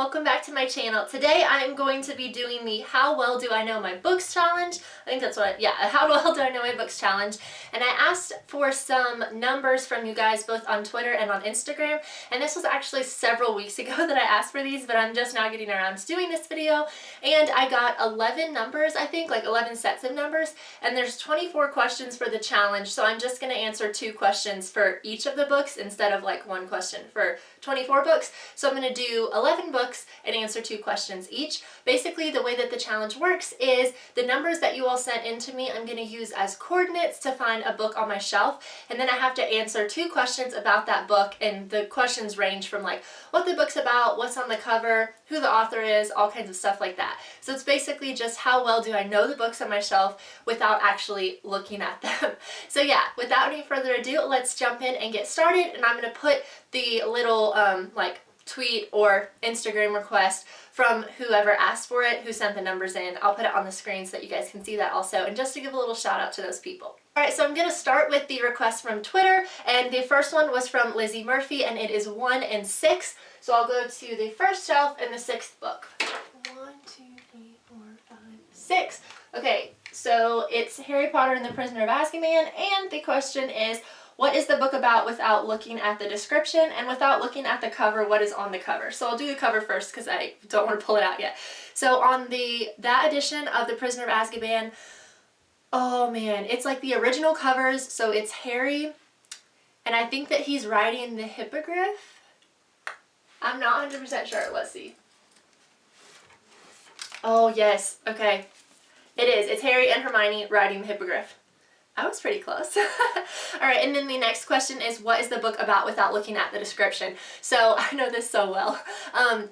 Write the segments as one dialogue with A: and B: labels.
A: welcome back to my channel. Today I'm going to be doing the How Well Do I Know My Books challenge. I think that's what, How Well Do I Know My Books challenge. And I asked for some numbers from you guys both on Twitter and on Instagram. And this was actually several weeks ago that I asked for these, but I'm just now getting around to doing this video. And I got 11 numbers, I think, like 11 sets of numbers. And there's 24 questions for the challenge, so I'm just going to answer 2 questions for each of the books instead of like 1 question for 24 books. So I'm going to do 11 books and answer 2 questions each. Basically, the way that the challenge works is the numbers that you all sent in to me I'm going to use as coordinates to find a book on my shelf, and then I have to answer 2 questions about that book, and the questions range from like what the book's about, what's on the cover, who the author is, all kinds of stuff like that. So it's basically just how well do I know the books on my shelf without actually looking at them. So yeah, without any further ado, let's jump in and get started, and I'm going to put the little like tweet or Instagram request from whoever asked for it, who sent the numbers in. I'll put it on the screen so that you guys can see that also, and just to give a little shout out to those people. Alright, so I'm going to start with the request from Twitter, and the first one was from Lizzie Murphy, and it is 1 and 6. So I'll go to the first shelf in the 6th book. 1, 2, 3, 4, 5, 6. Okay, so it's Harry Potter and the Prisoner of Azkaban, and the question is, what is the book about without looking at the description, and without looking at the cover, what is on the cover? So I'll do the cover first because I don't want to pull it out yet. So on that edition of The Prisoner of Azkaban, oh man, it's like the original covers, so it's Harry, and I think that he's writing the hippogriff. I'm not 100% sure. Let's see. Oh yes, okay. It is. It's Harry and Hermione writing the hippogriff. I was pretty close. Alright, and then the next question is, what is the book about without looking at the description? So, I know this so well.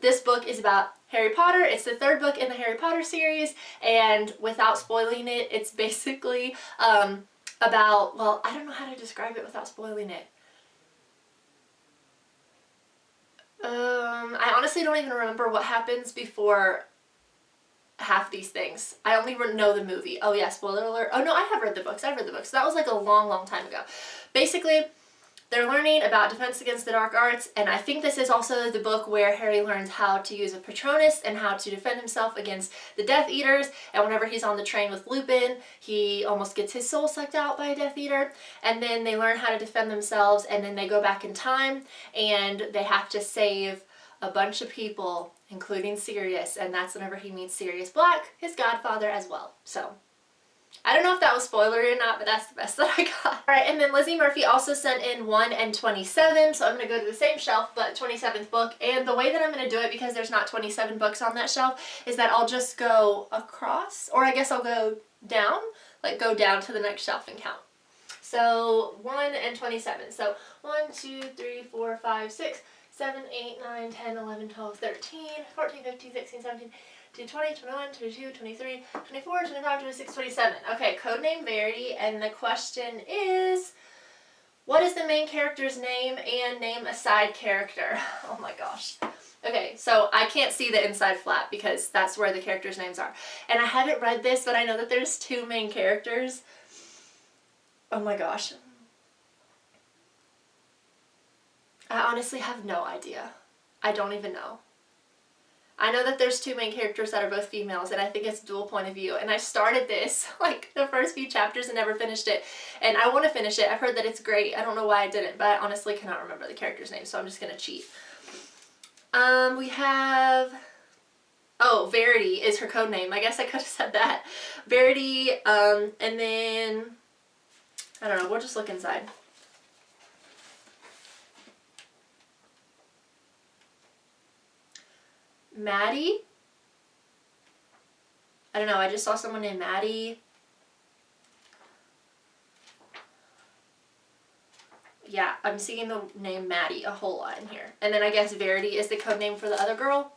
A: This book is about Harry Potter. It's the 3rd book in the Harry Potter series, and without spoiling it, it's basically about, well, I don't know how to describe it without spoiling it. I honestly don't even remember what happens before half these things. I only know the movie. Oh yeah, spoiler alert. Oh no, I have read the books. I've read the books. So that was like a long time ago. Basically, they're learning about Defense Against the Dark Arts, and I think this is also the book where Harry learns how to use a Patronus and how to defend himself against the Death Eaters, and whenever he's on the train with Lupin, he almost gets his soul sucked out by a Death Eater, and then they learn how to defend themselves, and then they go back in time, and they have to save a bunch of people, including Sirius, and that's whenever he meets Sirius Black, his godfather as well. So, I don't know if that was spoilery or not, but that's the best that I got. Alright, and then Lizzie Murphy also sent in 1 and 27, so I'm going to go to the same shelf, but 27th book, and the way that I'm going to do it, because there's not 27 books on that shelf, is that I'll just go across, or I guess I'll go down, like go down to the next shelf and count. So, 1 and 27. So, 1, 2, 3, 4, 5, 6, 7, 8, 9, 10, 11, 12, 13, 14, 15, 16, 17, 18, 20, 21, 22, 23, 24, 25, 26, 27. Okay, codename Verity, and the question is, what is the main character's name, and name a side character? Oh my gosh. Okay, so I can't see the inside flap because that's where the characters' names are. And I haven't read this, but I know that there's 2 main characters. Oh my gosh. I honestly have no idea. I don't even know. I know that there's 2 main characters that are both females, and I think it's dual point of view. And I started this, like, the first few chapters and never finished it. And I want to finish it. I've heard that it's great. I don't know why I didn't, but I honestly cannot remember the character's name, so I'm just going to cheat. We have... Oh, Verity is her code name. I guess I could have said that. Verity, and then... I don't know. We'll just look inside. Maddie? I don't know, I just saw someone named Maddie. Yeah, I'm seeing the name Maddie a whole lot in here. And then I guess Verity is the code name for the other girl.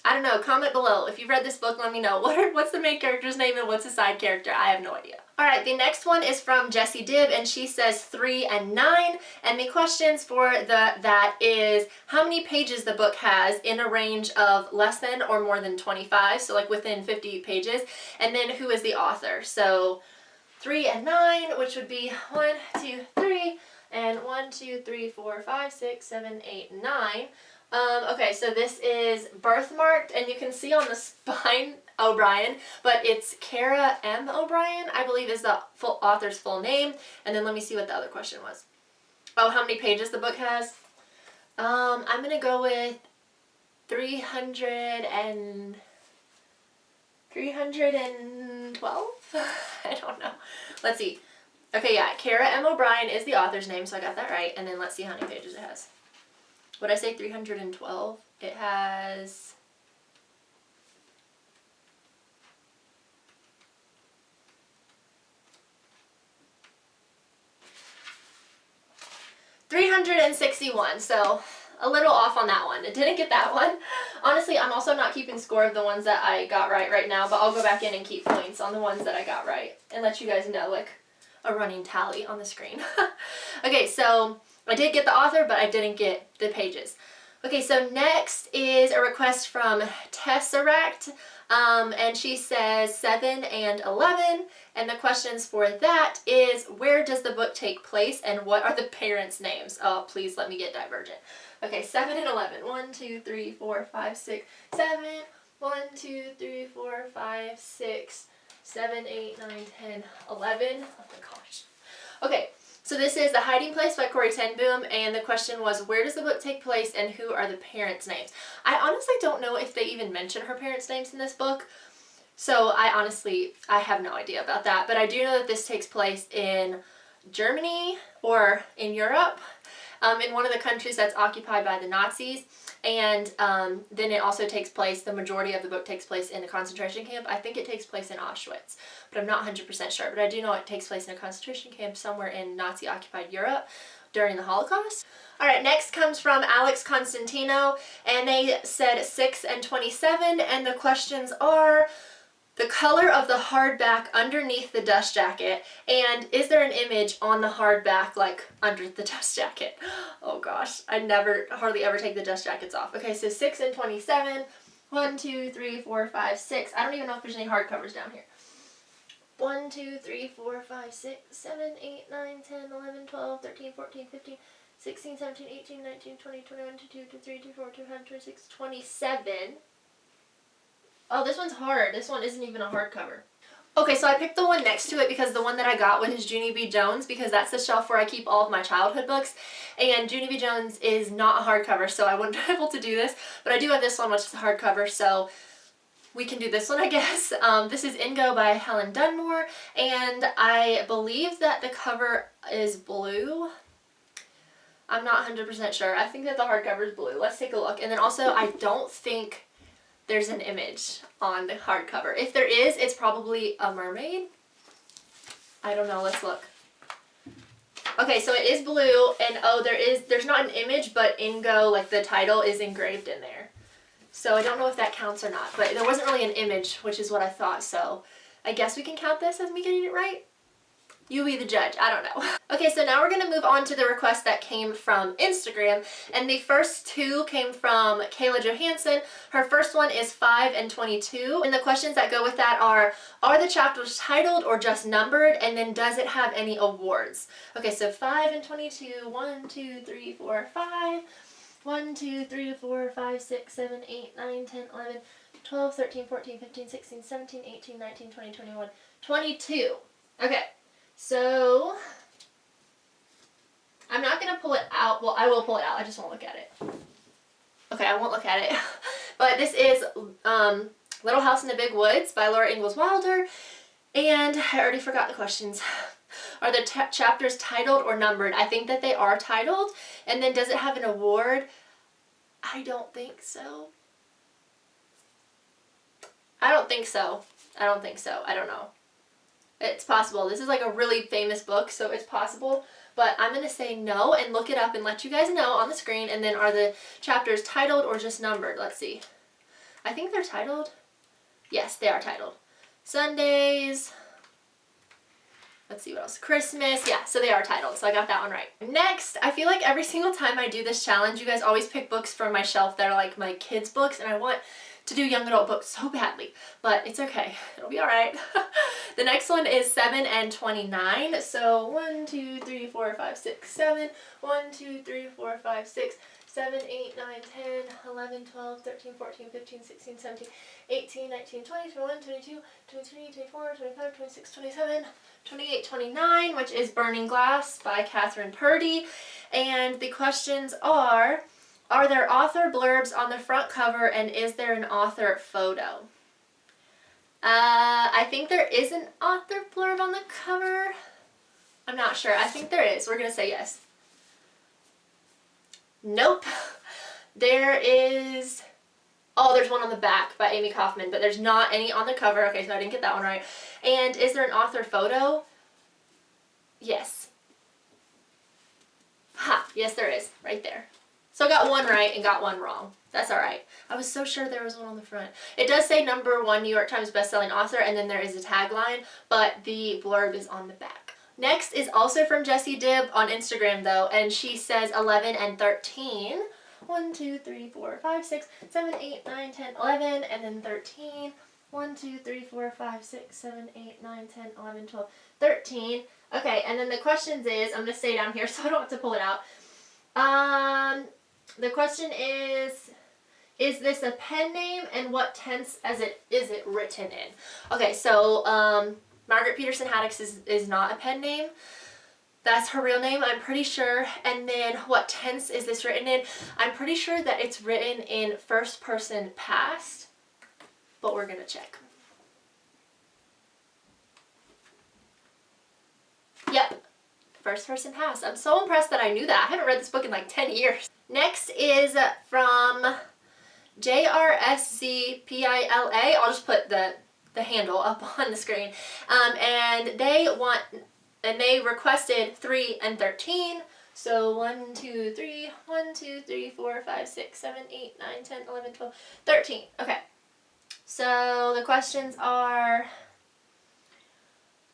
A: I don't know, comment below. If you've read this book, let me know. What's the main character's name and what's the side character? I have no idea. Alright, the next one is from Jessie Dip, and she says 3 and 9. And the questions for that is how many pages the book has in a range of less than or more than 25, so like within 50 pages. And then who is the author? So 3 and 9, which would be 1, 2, 3, and 1, 2, 3, 4, 5, 6, 7, 8, 9. Okay, so this is birthmarked, and you can see on the spine O'Brien, but it's Kara M. O'Brien, I believe is the author's full name. And then let me see what the other question was. Oh, how many pages the book has? I'm gonna go with 312? I don't know. Let's see. Okay, yeah, Kara M. O'Brien is the author's name, so I got that right. And then let's see how many pages it has. Would I say 312? It has... $361, so a little off on that one. I didn't get that one. Honestly, I'm also not keeping score of the ones that I got right now, but I'll go back in and keep points on the ones that I got right and let you guys know, like, a running tally on the screen. Okay, so I did get the author, but I didn't get the pages. Okay, so next is a request from Tesseract, and she says 7 and 11, and the questions for that is, where does the book take place, and what are the parents' names? Oh, please let me get Divergent. Okay, 7 and 11. 1, 2, 3, 4, 5, 6, 7. 1, 2, 3, 4, 5, 6, 7, 8, 9, 10, 11. Oh my gosh. Okay. So this is The Hiding Place by Corrie ten Boom, and the question was, where does the book take place and who are the parents' names? I honestly don't know if they even mention her parents' names in this book, so I have no idea about that, but I do know that this takes place in Germany or in Europe, in one of the countries that's occupied by the Nazis, and then it also takes place, the majority of the book takes place in a concentration camp. I think it takes place in Auschwitz, but I'm not 100% sure. But I do know it takes place in a concentration camp somewhere in Nazi-occupied Europe during the Holocaust. All right, next comes from Alex Constantino, and they said 6 and 27, and the questions are, the color of the hardback underneath the dust jacket, and is there an image on the hardback, like under the dust jacket? Oh gosh, I hardly ever take the dust jackets off. Okay, so 6 and 27. 1, 2, 3, 4, 5, 6. I don't even know if there's any hardcovers down here. 1, 2, 3, 4, 5, 6, 7, 8, 9, 10, 11, 12, 13, 14, 15, 16, 17, 18, 19, 20, 21, 22, 23, 24, 25, 26, 27. Oh, this one's hard. This one isn't even a hardcover. Okay, so I picked the one next to it because the one that I got was Junie B. Jones, because that's the shelf where I keep all of my childhood books, and Junie B. Jones is not a hardcover, so I wouldn't be able to do this, but I do have this one, which is a hardcover, so we can do this one, I guess. This is Ingo by Helen Dunmore, and I believe that the cover is blue. I'm not 100% sure. I think that the hardcover is blue. Let's take a look. And then also, I don't think there's an image on the hardcover. If there is, it's probably a mermaid. I don't know. Let's look. Okay, so it is blue, and oh, there's not an image, but Ingo, like the title, is engraved in there. So I don't know if that counts or not, but there wasn't really an image, which is what I thought, so I guess we can count this as me getting it right. You be the judge. I don't know. Okay, so now we're going to move on to the requests that came from Instagram, and the first two came from Kayla Johansson. Her first one is 5 and 22, and the questions that go with that are the chapters titled or just numbered, and then does it have any awards? Okay, so 5 and 22, 1, 2, 3, 4, 5, 1, 2, 3, 4, 5, 6, 7, 8, 9, 10, 11, 12, 13, 14, 15, 16, 17, 18, 19, 20, 21, 22. Okay. So, I'm not going to pull it out. Well, I will pull it out. I just won't look at it. Okay, I won't look at it. But this is Little House in the Big Woods by Laura Ingalls Wilder. And I already forgot the questions. Are the chapters titled or numbered? I think that they are titled. And then does it have an award? I don't think so. I don't think so. I don't know. It's possible. This is like a really famous book, so it's possible. But I'm going to say no and look it up and let you guys know on the screen. And then are the chapters titled or just numbered? Let's see. I think they're titled. Yes, they are titled. Sundays. Let's see what else. Christmas. Yeah, so they are titled. So I got that one right. Next, I feel like every single time I do this challenge, you guys always pick books from my shelf that are like my kids' books. And I want to do young adult books so badly, but it's okay. It'll be all right. The next one is 7 and 29. So 1, 2, 3, 4, 5, 6, 7. 1, 2, 3, 4, 5, 6, 7, 8, 9, 10, 11, 12, 13, 14, 15, 16, 17, 18, 19, 20, 21, 22, 23, 24, 25, 26, 27, 28, 29, which is Burning Glass by Katherine Purdy. And the questions are there author blurbs on the front cover, and is there an author photo? I think there is an author blurb on the cover. I'm not sure. I think there is. We're going to say yes. Nope. There is... Oh, there's one on the back by Amy Kaufman, but there's not any on the cover. Okay, so I didn't get that one right. And is there an author photo? Yes. Ha! Yes, there is. Right there. So I got one right and got one wrong. That's alright. I was so sure there was one on the front. It does say #1 New York Times bestselling author, and then there is a tagline, but the blurb is on the back. Next is also from Jessie Dip on Instagram though, and she says 11 and 13. 1, 2, 3, 4, 5, 6, 7, 8, 9, 10, 11, and then 13. 1, 2, 3, 4, 5, 6, 7, 8, 9, 10, 11, 12, 13. Okay, and then the questions is, I'm going to stay down here so I don't have to pull it out. The question is this a pen name, and what tense is it written in? Okay, so Margaret Peterson Haddix is not a pen name. That's her real name, I'm pretty sure. And then what tense is this written in? I'm pretty sure that it's written in first person past, but we're going to check. Yep. First person past. I'm so impressed that I knew that. I haven't read this book in like 10 years. Next is from JRSCPILA. I'll just put the handle up on the screen. And they requested 3 and 13. So 1, 2, 3, 1, 2, 3, 4, 5, 6, 7, 8, 9, 10, 11, 12, 13. Okay. So the questions are,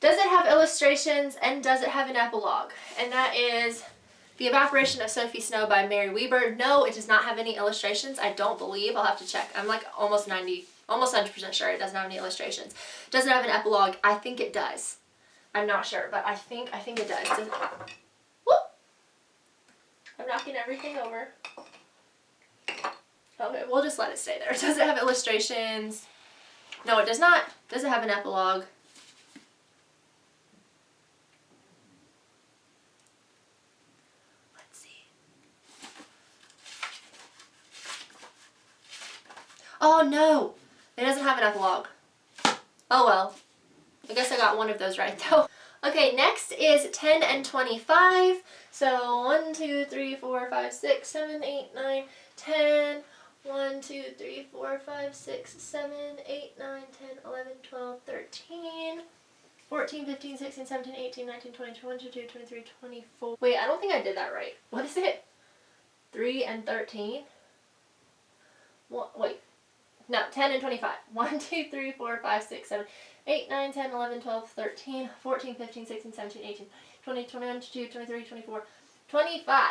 A: does it have illustrations, and does it have an epilogue? And that is The Evaporation of Sophie Snow by Mary Weber. No, it does not have any illustrations. I don't believe. I'll have to check. I'm like almost 100% sure it doesn't have any illustrations. Does it have an epilogue? I think it does. I'm not sure, but I think it does. Whoop! I'm knocking everything over. Okay, we'll just let it stay there. Does it have illustrations? No, it does not. Does it have an epilogue? Oh no, it doesn't have an epilogue. Oh well, I guess I got one of those right though. Okay, next is 10 and 25. So 1, 2, 3, 4, 5, 6, 7, 8, 9, 10. 1, 2, 3, 4, 5, 6, 7, 8, 9, 10, 11, 12, 13, 14, 15, 16, 17, 18, 19, 20, 21, 22, 23, 24. Wait, I don't think I did that right. What is it? 3 and 13? Wait. No, 10 and 25. 1, 2, 3, 4, 5, 6, 7, 8, 9, 10, 11, 12, 13, 14, 15, 16, 17, 18, 20, 21, 22, 23, 24, 25.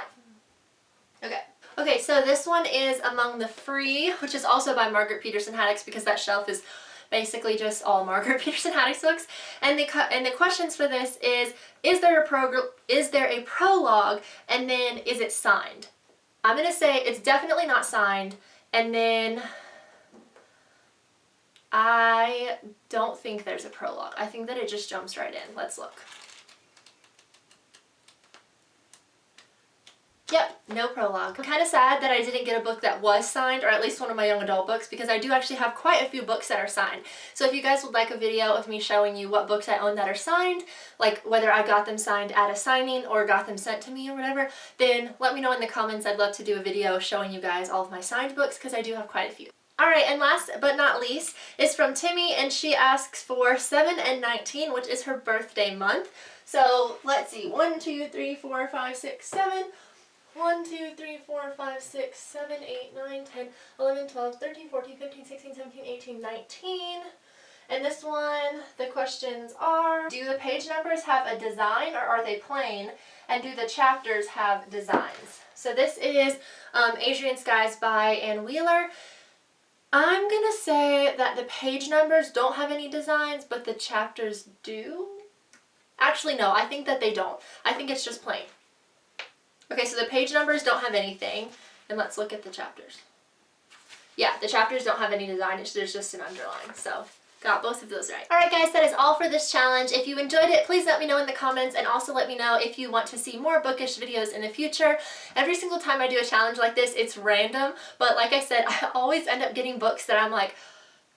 A: Okay. Okay, so this one is Among the Free, which is also by Margaret Peterson Haddix, because that shelf is basically just all Margaret Peterson Haddix books. And the questions for this is there a prologue, and then is it signed? I'm going to say it's definitely not signed, and then I don't think there's a prologue. I think that it just jumps right in. Let's look. Yep, no prologue. I'm kind of sad that I didn't get a book that was signed, or at least one of my young adult books, because I do actually have quite a few books that are signed. So if you guys would like a video of me showing you what books I own that are signed, like whether I got them signed at a signing or got them sent to me or whatever, then let me know in the comments. I'd love to do a video showing you guys all of my signed books, because I do have quite a few. Alright, and last but not least is from Timmy, and she asks for 7 and 19, which is her birthday month. So let's see, 1, 2, 3, 4, 5, 6, 7. 1, 2, 3, 4, 5, 6, 7, 8, 9, 10, 11, 12, 13, 14, 15, 16, 17, 18, 19. And this one, the questions are, do the page numbers have a design, or are they plain? And do the chapters have designs? So this is Adrian Skies by Ann Wheeler. I'm going to say that the page numbers don't have any designs, but the chapters do. Actually, no, I think that they don't. I think it's just plain. Okay, so the page numbers don't have anything, And let's look at the chapters. Yeah, the chapters don't have any design, there's just an underline, so got both of those right. Alright guys, that is all for this challenge. If you enjoyed it, please let me know in the comments, and also let me know if you want to see more bookish videos in the future. Every single time I do a challenge like this, it's random, but like I said, I always end up getting books that I'm like,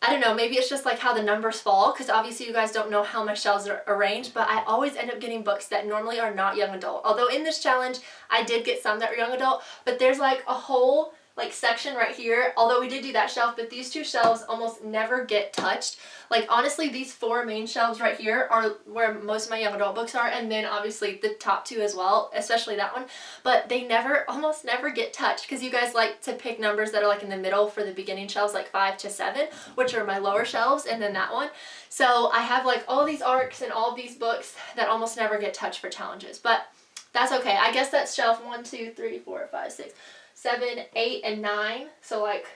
A: I don't know, maybe it's just like how the numbers fall, because obviously you guys don't know how my shelves are arranged, but I always end up getting books that normally are not young adult. Although in this challenge, I did get some that were young adult, but there's like a whole like section right here, although we did do that shelf, but these two shelves almost never get touched. Like honestly, these 4 main shelves right here are where most of my young adult books are, and then obviously the top 2 as well, especially that one, but they almost never get touched, because you guys like to pick numbers that are like in the middle for the beginning shelves, like 5 to 7, which are my lower shelves, and then that one. So I have like all these ARCs and all these books that almost never get touched for challenges, but that's okay. I guess that's shelf 1, 2, 3, 4, 5, 6, 7, 8, and 9. So like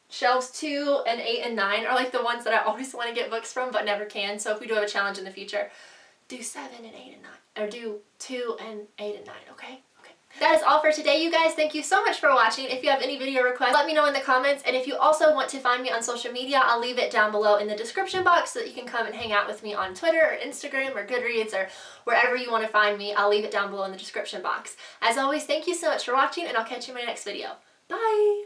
A: shelves 2 and 8 and 9 are like the ones that I always want to get books from but never can. So if we do have a challenge in the future, do 7 and 8 and 9, or do 2 and 8 and 9, okay? That is all for today, you guys. Thank you so much for watching. If you have any video requests, let me know in the comments. And if you also want to find me on social media, I'll leave it down below in the description box so that you can come and hang out with me on Twitter or Instagram or Goodreads or wherever you want to find me. I'll leave it down below in the description box. As always, thank you so much for watching, and I'll catch you in my next video. Bye!